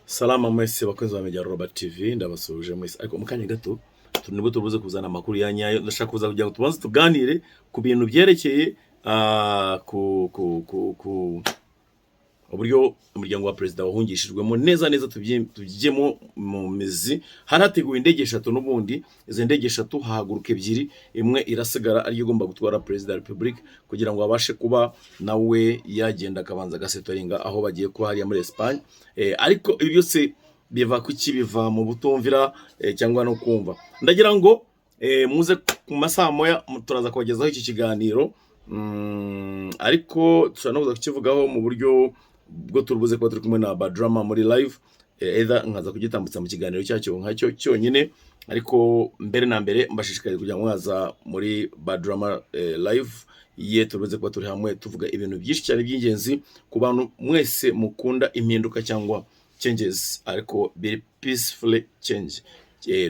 Salama mwese bakozi ba Media Robert TV ndabasuje mwese ariko mukanya gato nibwo tubuze kuzana amakuru ya nyayo ndashaka kuza kugira ngo tubanze tuganire ku bintu byerekeye ku uburyo umuryango wa president wahungishijwemo neza tujyemo mu mizi harateguwe indege 3 n'ubundi izo ndege 3 hahaguruka ebyiri imwe irasigara ari igomba gutwara president wa republic kugira ngo abashe kuba nawe yagenda akabanza gasetoringa aho bagiye kuba hariya muri Espagne ariko ibi byose biva kuki biva mu butumvira cyangwa no kumva ndagira ngo muze ku masaha moya turaza kubagezaho iki kiganiro ariko tushobora no kukivugaho mu buryo bwo turubuze kuba turi kumwe na Badrama muri live either nkaza kugitambutsa mu kiganiro nkacyo cyonyine ariko mbere na mbere mbashishikariye kugira ngo mwaza muri Badrama live ye turubuze kuba turi hamwe tuvuga ibintu byinshi cyane by'ingenzi ku bantu mwese mukunda impinduka cyangwa changes ariko very peacefully change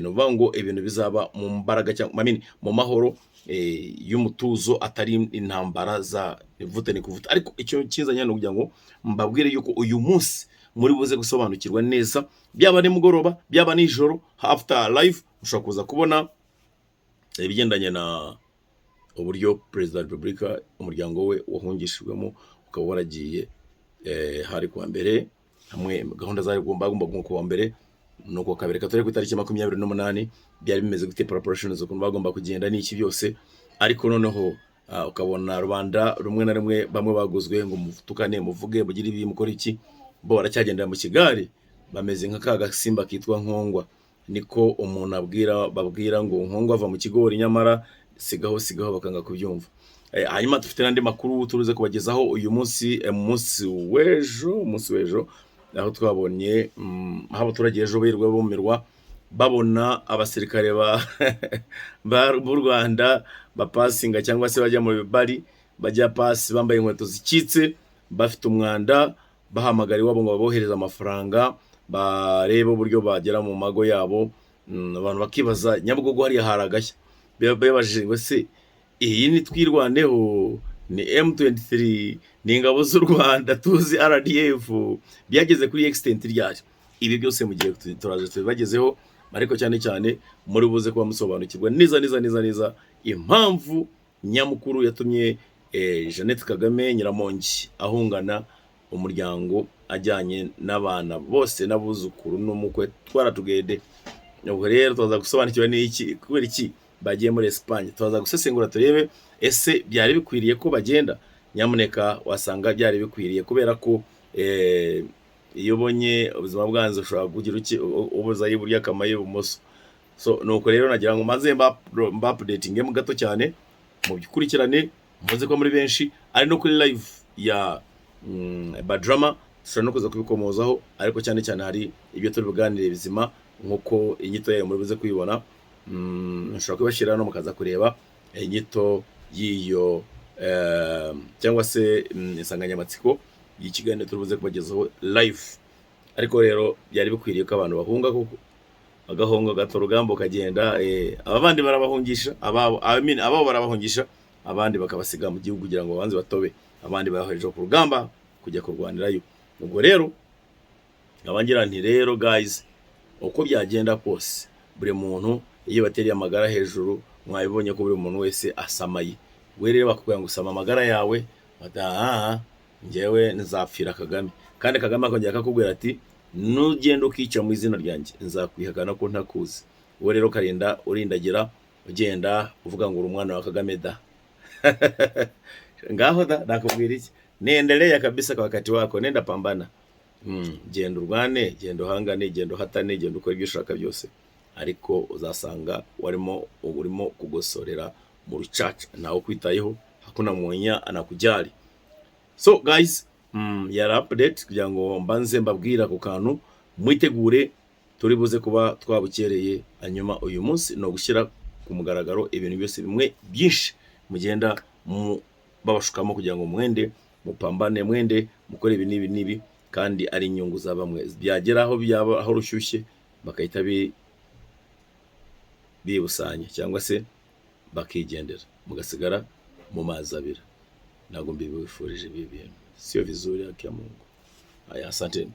no vango ibintu bizaba mu mbaraga cyangwa mu mahoro y'umutuzo atari intambara za ivute ni kuvuta ariko icyo kinzanya no kugira ngo mbabwire yuko uyu munsi muri buze gusobanukirwa neza byaba ni mugoroba byaba ni joro after live ushobora kuza kubona ibigendanye na uburyo president wa Republika umuryango we wahungishijwemo ukaba waragiye hari kwa mbere hamwe gahunda zari gomba kuwa mbere nuko kabiri katore ku itariki 28 byari bimeze gute preparations ukuntu bagomba kugenda n'iki byose ariko noneho ukabona Rwanda rumwe na rumwe bamwe baguzwe ngo mutukane muvuge bugira ibi mukora iki bo baracyagendera mu Kigali bameze nk'akaga simba kitwa nkongwa niko umuntu babwira ngo nkongwa ava mu kigori nyamara sigaho bakanga kubyumva hanyuma dufite nandi makuru turuze kubagezaho uyu munsi umunsi wejo aho twabonye habo turagiye ejo birwe bumirwa babona abasirikare b'u Rwanda bapasinga cyangwa se bajya mu bibari bajya pasi bambaye inkweto zikitse bafite umwanda bahamagara iwabo ngo babohereza amafaranga bareba uburyo bagera mu mago yabo abantu bakibaza Nyabugogo hariya haragashya bebajije ngo se iyi ni twirwaneho ni M23 ni ingabo z'u Rwanda tuzi RDF byageze kuri extent ryari ibi byose mu gihe turaje tubagezeho ariko cyane muri buze kuba musobanukirwa neza impamvu nyamukuru yatumye Jeannette Kagame Nyiramongi ahungana umuryango ajyanye n'abana bose n'abuzukuru n'umukwe twaratugede ubwo rero tuzaza gusobanukirwa n'iki kubera iki bagiye muri Espagne tuzaza gusesengura turebe ese byari bikwiriye ko bagenda nyamuneka wasanga byari bikwiriye kubera ko iyo bonye ubuzima bwanze ushobora kugira ubuza y'uburyo akamaye bumoso so nuko rero nagira ngo maze mba updating mu gato cyane mu bikurikirane muze ko muri benshi ari no kuri live ya Badrama so no kuza kubikomozaho ariko cyane hari ibyo turi buganire bizima nkuko inyito yayo muri buze kuyibona nshobora kubashira no mukaza kureba inyito yiyo cyangwa se insanganyamatsiko y'ikiganiro turubuze kubagezaho live ariko rero byari bikwiriye ko abantu bahunga kuko agahongo gato rugambo kagenda abandi barabahungisha ababo barabahungisha abandi bakabasiga mu gihugu kugira ngo banze batobe abandi bahoreje ku rugamba kujya kurwanirayo ubwo rero abangira nti rero guys uko byagenda kose buri muntu iyo bateriye amagara hejuru mwabibonye ko buri muntu wese asamaye we rero bakubwira ngo usama amagara yawe njyewe nzapfira Kagame kandi Kagame akongera akakubwira ati nugenda ukica mu izina ryanjye nzakwihakana ko ntakuzi we rero karinda urindagira ugenda uvuga ngo uri umwana wa Kagame da ngaho da nakubwira iki nendelea kabisa kwa wakati wako nenda pambana genda urwane genda uhangane genda uhatane genda ukora ibyo ushaka byose ariko uzasanga urimo kugosorera mu rucaca nawe kwitayeho hakuna mwonya anakujali so guys yara update kugira ngo mbanze mbabwira ku kantu mwitegure turi buze kuba twabukereye hanyuma uyu munsi no gushyira ku mugaragaro ibintu byose bimwe byinshi mugenda babashukamo kugira ngo mupambane mukore ibi nibi kandi ari inyungu za bamwe byageraho byaba aho rushyushye bakahita bibusanya cyangwa se bakigendera mugasigara mu mazi abira ntabwo mbibifurije ibi bintu sio vizuri haki ya Mungu. Haya, asante.